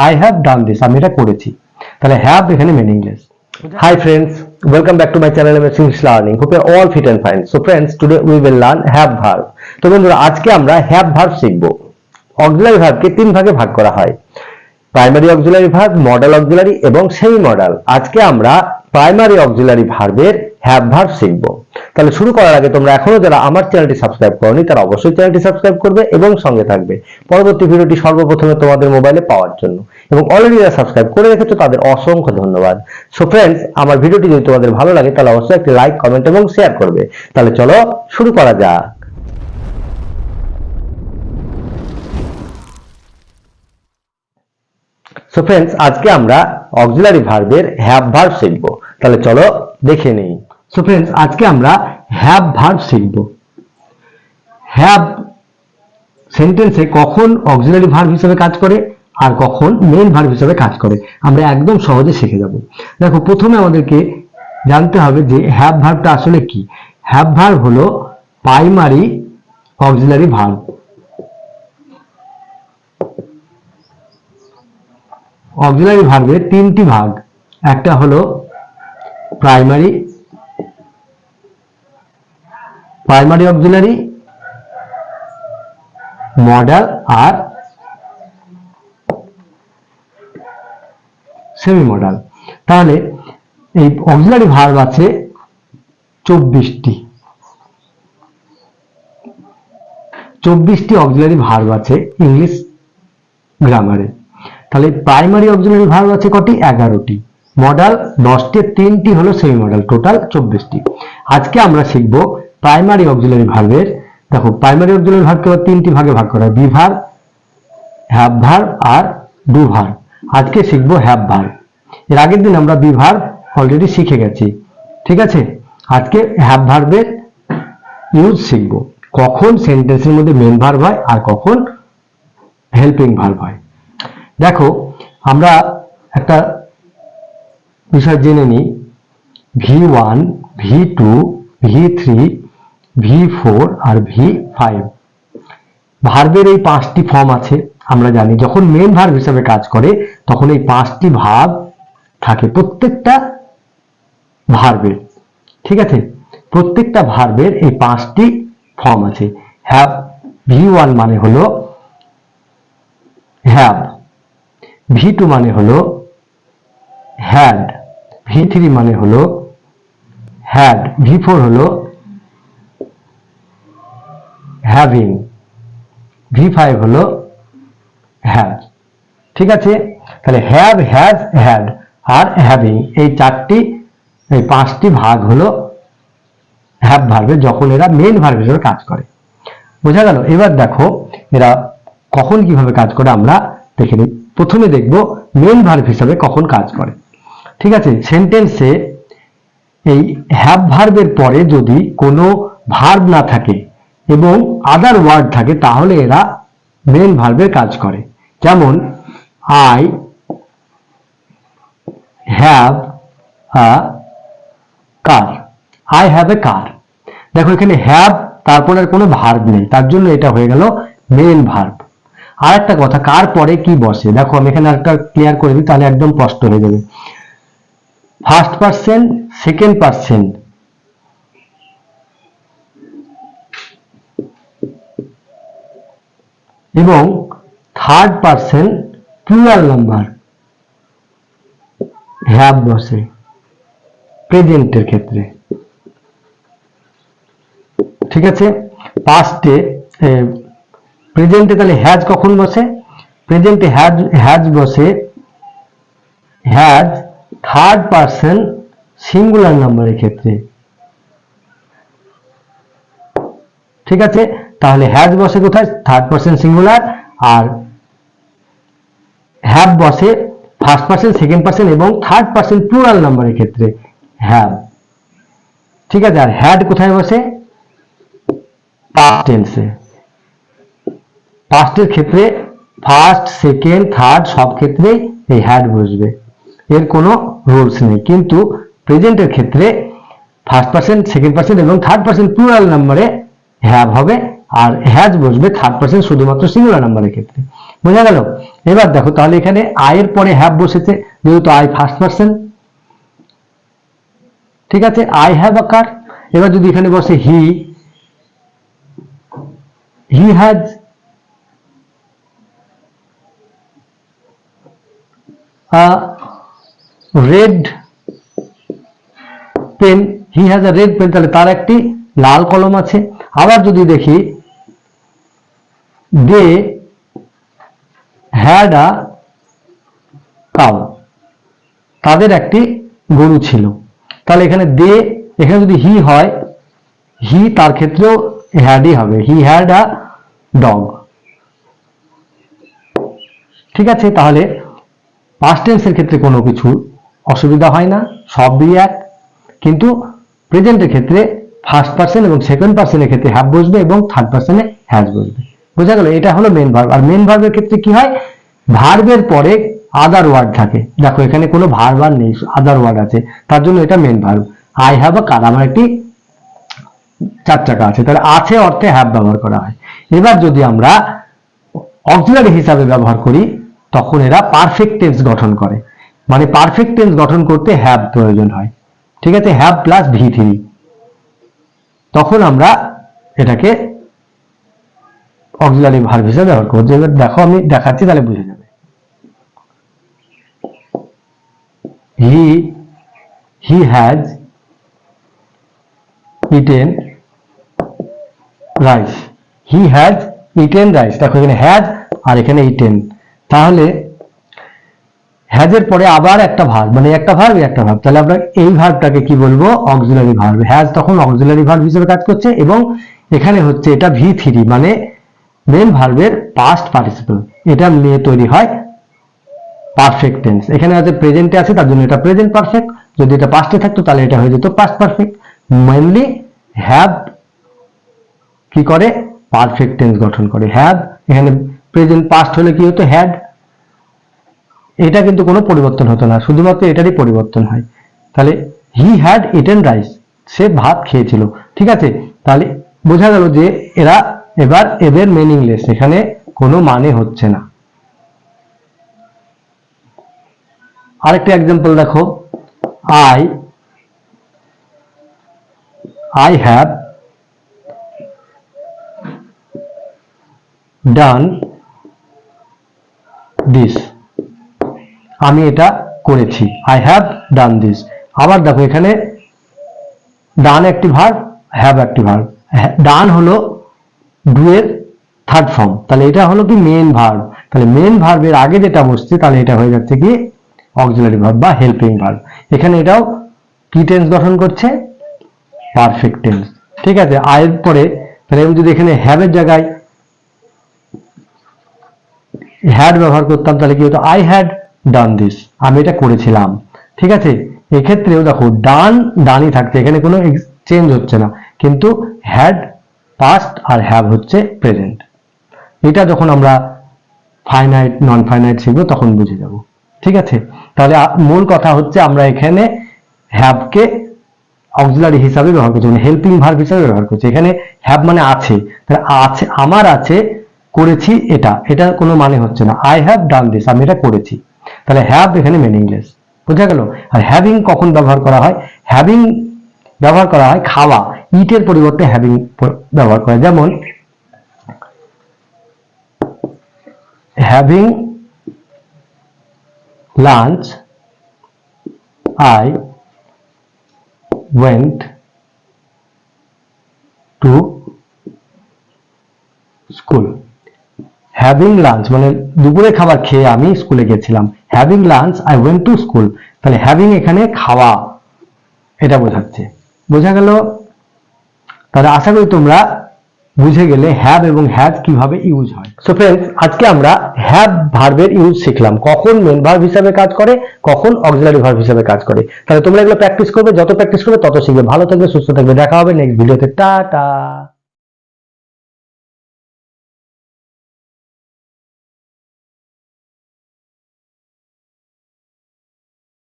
I have done this, আমি এটা করেছি। তাহলে হ্যাভ এখানে meaningless. Hi friends, welcome back to my channel English Learning. Hope you are all fit and fine. So friends, today we will learn have verb. তো বন্ধুরা আজকে আমরা have verb শিখব। অক্সিলারি ভার্বকে তিন ভাগে ভাগ করা হয়, primary auxiliary verb, modal auxiliary এবং সেমি মডেল। আজকে আমরা প্রাইমারি অক্সিলারি ভার্বের হ্যাভ ভার্ব শিখব। তাহলে শুরু করার আগে তোমরা এখনো যারা আমার চ্যানেলটি সাবস্ক্রাইব করোনি তারা অবশ্যই চ্যানেলটি সাবস্ক্রাইব করবে এবং সঙ্গে থাকবে পরবর্তী ভিডিওটি সর্বপ্রথমে তোমাদের মোবাইলে পাওয়ার জন্য। এবং অলরেডি যারা সাবস্ক্রাইব করে রেখেছো তাদের অসংখ্য ধন্যবাদ। সো ফ্রেন্ডস, আমার ভিডিওটি যদি তোমাদের ভালো লাগে তাহলে অবশ্যই একটি লাইক, কমেন্ট এবং শেয়ার করবে। তাহলে চলো শুরু করা যাক। সো ফ্রেন্ডস, আজকে আমরা অক্সিলারি ভার্বের হ্যাভ ভার্ব শিখব। তাহলে চলো দেখে নেই। সো ফ্রেন্ডস, আজকে আমরা হ্যাভ ভার্ব শিখব। হ্যাভ সেন্টেন্সে কখন অক্সিলারি ভার্ব হিসেবে কাজ করে আর কখন মেইন ভার্ব হিসেবে কাজ করে আমরা একদম সহজে শিখে যাব। দেখো, প্রথমে আমাদেরকে জানতে হবে যে হ্যাভ ভার্বটা আসলে কি। হ্যাভ ভার্ব হলো প্রাইমারি অক্সিলারি ভার্ব। অক্সিলারি ভার্বের তিনটি ভাগ, একটা হলো প্রাইমারি অক্সিলারি, মডেল আর সেমি মডেল। তাহলে এই অক্সিলারি ভার্ব আছে 24টি অক্সিলারি ভার্ব আছে ইংলিশ গ্রামারে। তাহলে প্রাইমারি অক্সিলারি ভার্ব আছে কটি? 11টি। মডেল 10টি, 3টি হলো সেমি মডেল, টোটাল 24টি। আজকে আমরা শিখব প্রাইমারি অক্সিলারি ভার্বের। দেখো, প্রাইমারি অক্সিলারি ভার্বকে আবার তিনটি ভাগে ভাগ করা হয়, বি ভার্ব, হ্যাভ ভার্ব আর ডু ভার্ব। আজকে শিখব হ্যাভ ভার্ব। এর আগের দিন আমরা বি ভার্ব অলরেডি শিখে গেছি, ঠিক আছে। আজকে হ্যাভ ভার্বের ইউজ শিখব, কখন সেন্টেন্সের মধ্যে মেইন ভার্ব হয় আর কখন হেল্পিং ভার্ব হয়। দেখো, আমরা একটা বিষয় জেনে নিই। V1, V2, V3, V4 আর V5 ভার্বের এই 5টি ফর্ম আছে। আমরা জানি যখন মেইন ভার্ব হিসেবে কাজ করে তখন এই 5টি ভার্ব থাকে প্রত্যেকটা ভার্বের, ঠিক আছে। প্রত্যেকটা ভার্বের এই 5টি ফর্ম আছে। হ্যাভ, V1 মানে হলো হ্যাভ, V2 মানে হলো হ্যাড, V3 মানে হলো হ্যাড, V4 হলো হ্যাভিং, V5 হলো হ্যাভ, ঠিক আছে। তাহলে have, has, had are having এই 5টি ভাগ হলো হ্যাভ ভার্বের যখন এরা মেইন ভার্ব হিসেবে কাজ করে। বোঝা গেল? এবার দেখো এরা কখন কিভাবে কাজ করে আমরা দেখে নিই। প্রথমে দেখব মেইন ভার্ব হিসেবে কখন কাজ করে, ঠিক আছে। সেন্টেন্সে এই হ্যাভ ভার্বের পরে যদি কোনো ভার্ব না থাকে এবং আদার ওয়ার্ড থাকে তাহলে এরা মেইন ভার্বের কাজ করে। যেমন I have a car, I have a car. দেখো, এখানে হ্যাভ তারপরে আর কোনো ভার্ব নেই, তার জন্য এটা হয়ে গেল মেইন ভার্ব। আর একটা কথা, কার পরে কি বসে, দেখো আমি এখানে একটা ক্লিয়ার করে দিই তাহলে একদম স্পষ্ট হয়ে যাবে। ফার্স্ট পারসন, সেকেন্ড পারসন এবং third person plural number have বসে প্রেজেন্টের ক্ষেত্রে, ঠিক আছে। পাস্টে, প্রেজেন্টে তাহলে হ্যাজ কখন বসে? প্রেজেন্টে হ্যাজ বসে, হ্যাজ থার্ড পারসন সিঙ্গুলার নাম্বারের ক্ষেত্রে, ঠিক আছে। তাহলে হ্যাজ বসে কোথায়? Third person singular. আর হ্যাভ বসে ফার্স্ট পারসন, সেকেন্ড পারসন এবং থার্ড পারসন প্লুরাল নাম্বারের ক্ষেত্রে হ্যাভ, ঠিক আছে। আর হ্যাড কোথায় বসে? পাস্ট টেন্সে। পাস্টের ক্ষেত্রে ফার্স্ট, সেকেন্ড, থার্ড সব ক্ষেত্রে এই হ্যাড বসবে, এর কোনো রুলস নেই। কিন্তু প্রেজেন্টের ক্ষেত্রে ফার্স্ট পারসন, সেকেন্ড পারসন এবং থার্ড পারসন প্লুরাল নাম্বারে হ্যাভ হবে আর হ্যাজ বসবে থার্ড পারসন শুধুমাত্র সিঙ্গুলার নাম্বারের ক্ষেত্রে। বোঝা গেল? এবার দেখো তাহলে এখানে আই এর পরে হ্যাভ বসেছে, যেহেতু আই ফার্স্ট পারসন, ঠিক আছে, আই হ্যাভ আ কার। এবার যদি এখানে বসে he has a red pen, he has a red pen, তাহলে তার একটি লাল কলম আছে। আবার যদি দেখি দে হ্যাড আ কাউ, তাদের একটি গরু ছিল। তাহলে এখানে দে, এখানে যদি হি হয়, হি তার ক্ষেত্রেও হ্যাডই হবে, হি হ্যাড আ ডগ। ঠিক আছে, তাহলে পাস্ট টেন্সের ক্ষেত্রে কোনো কিছু অসুবিধা হয় না, সবই এক। কিন্তু প্রেজেন্টের ক্ষেত্রে ফার্স্ট পার্সন এবং সেকেন্ড পার্সনের ক্ষেত্রে হ্যাভ বসবে এবং থার্ড পার্সনে হ্যাজ বসবে। বোঝা গেল? এটা হলো মেন ভার্ব। আর মেন ভার্বের ক্ষেত্রে কি হয়, ভার্বের পরে আদার ওয়ার্ড থাকে। দেখো এখানে কোনো ভার্ব আর নেই, আদার ওয়ার্ড আছে, তার জন্য এটা main verb. I have a car, আমার একটি চার চাকা আছে, তাহলে আছে অর্থে হ্যাভ ব্যবহার করা হয়। এবার যদি আমরা অক্সিলারি হিসাবে ব্যবহার করি তখন এরা পারফেক্ট টেন্স গঠন করে, মানে পারফেক্ট টেন্স গঠন করতে হ্যাভ প্রয়োজন হয়। ঠিক আছে, হ্যাভ প্লাস V3, তখন আমরা এটাকে অক্সিলারি ভার্ব হিসেবে ব্যবহার করব। এবার দেখো আমি দেখাচ্ছি, তাহলে বুঝে যাবে। He has eaten rice, he has eaten rice. দেখো এখানে হ্যাজ আর এখানে ইটেন, তাহলে হ্যাজের পরে আবার একটা ভার্ব, মানে একটা ভার্ব একটা ভার্ব, তাহলে আমরা এই ভার্বটাকে কি বলবো, অক্সিলারি ভার্ব। হ্যাজ তখন অক্সিলারি ভার্ব হিসেবে কাজ করছে, এবং এখানে হচ্ছে এটা V3, মানে মেন ভার্বের পাস্ট পার্টিসিপল, এটা নিয়ে তৈরি হয় পারফেক্ট টেন্স। এখানে আছে প্রেজেন্টে আছে, তার জন্য এটা প্রেজেন্ট পারফেক্ট। যদি এটা পাস্টে থাকতো তাহলে এটা হয়ে যেত পাস্ট পারফেক্ট। মেইনলি হ্যাভ কি করে, পারফেক্ট টেন্স গঠন করে। হ্যাভ এখানে প্রেজেন্ট, পাস্ট হলে কি হতো, হ্যাড। এটা কিন্তু কোনো পরিবর্তন হতো না, শুধুমাত্র এটারই পরিবর্তন হয়। তাহলে হি হ্যাড ইটেন রাইস, সে ভাত খেয়েছিল। ঠিক আছে, তাহলে বোঝা গেল যে এরা এবার এদের মিনিংলেস, এখানে কোনো মানে হচ্ছে না। আরেকটা এক্সাম্পল দেখো, আই হ্যাভ ডান দিস, আমি এটা করেছি, আই হ্যাভ ডান দিস। আবার দেখো এখানে ডান একটি ভার্ব, হ্যাভ একটি ভার্ব। ডান হলো ডু এর থার্ড ফর্ম, তাহলে এটা হলো কি মেন ভার্ব। তাহলে মেন ভার্বের আগে যেটা বসছে তাহলে এটা হয়ে যাচ্ছে কি অক্সিলারি ভার্ব বা হেল্পিং ভার্ব। এখানে এটাও কি টেন্স গঠন করছে, পারফেক্ট টেন্স। ঠিক আছে, আয়ের পরে তাহলে আমি যদি এখানে হ্যাভ এর জায়গায় হ্যাড ব্যবহার করতাম তাহলে কি হতো, আই হ্যাড ডান দিস, আমি এটা করেছিলাম। ঠিক আছে, এক্ষেত্রেও দেখো ডান ডানই থাকছে, এখানে কোনো চেঞ্জ হচ্ছে না, কিন্তু হ্যাড পাস্ট আর হ্যাভ হচ্ছে প্রেজেন্ট। এটা যখন আমরা ফাইনাইট নন ফাইনাইট শিখবো তখন বুঝে যাব। ঠিক আছে, তাহলে মূল কথা হচ্ছে আমরা এখানে হ্যাভকে অক্সিলারি হিসাবে ব্যবহার করছি, মানে হেল্পিং ভার্ব হিসাবে ব্যবহার করছি। এখানে হ্যাভ মানে আছে, তাহলে আছে, আমার আছে, করেছি, এটা এটা কোনো মানে হচ্ছে না। আই হ্যাভ ডান দিস, আমি এটা করেছি, তাহলে হ্যাভ এখানে মিনিংলেস। বোঝা গেল? আর হ্যাভিং কখন ব্যবহার করা হয়, হ্যাভিং ব্যবহার করা হয় খাওয়া, ইটের পরিবর্তে হ্যাভিং ব্যবহার করা, যেমন having lunch I went to school. Having lunch মানে দুপুরে খাবার খেয়ে আমি স্কুলে গেছিলাম, having lunch I went to school. তাহলে হ্যাভিং এখানে খাওয়া, এটা বোঝাচ্ছে। বোঝা গেল? তাহলে আশা করি তোমরা বুঝে গেলে হ্যাভ এবং হ্যাজ কিভাবে ইউজ হয়। সো ফ্রেন্ডস, আজকে আমরা হ্যাভ ভার্বের ইউজ শিখলাম, কখন মেন ভার্ব হিসাবে কাজ করে, কখন অক্সিলারি ভার্ব হিসাবে কাজ করে। তাহলে তোমরা এগুলো প্র্যাকটিস করবে, যত প্র্যাকটিস করবে তত শিখবে। ভালো থাকবে, সুস্থ থাকবে, দেখা হবে নেক্সট ভিডিওতে। টাটা।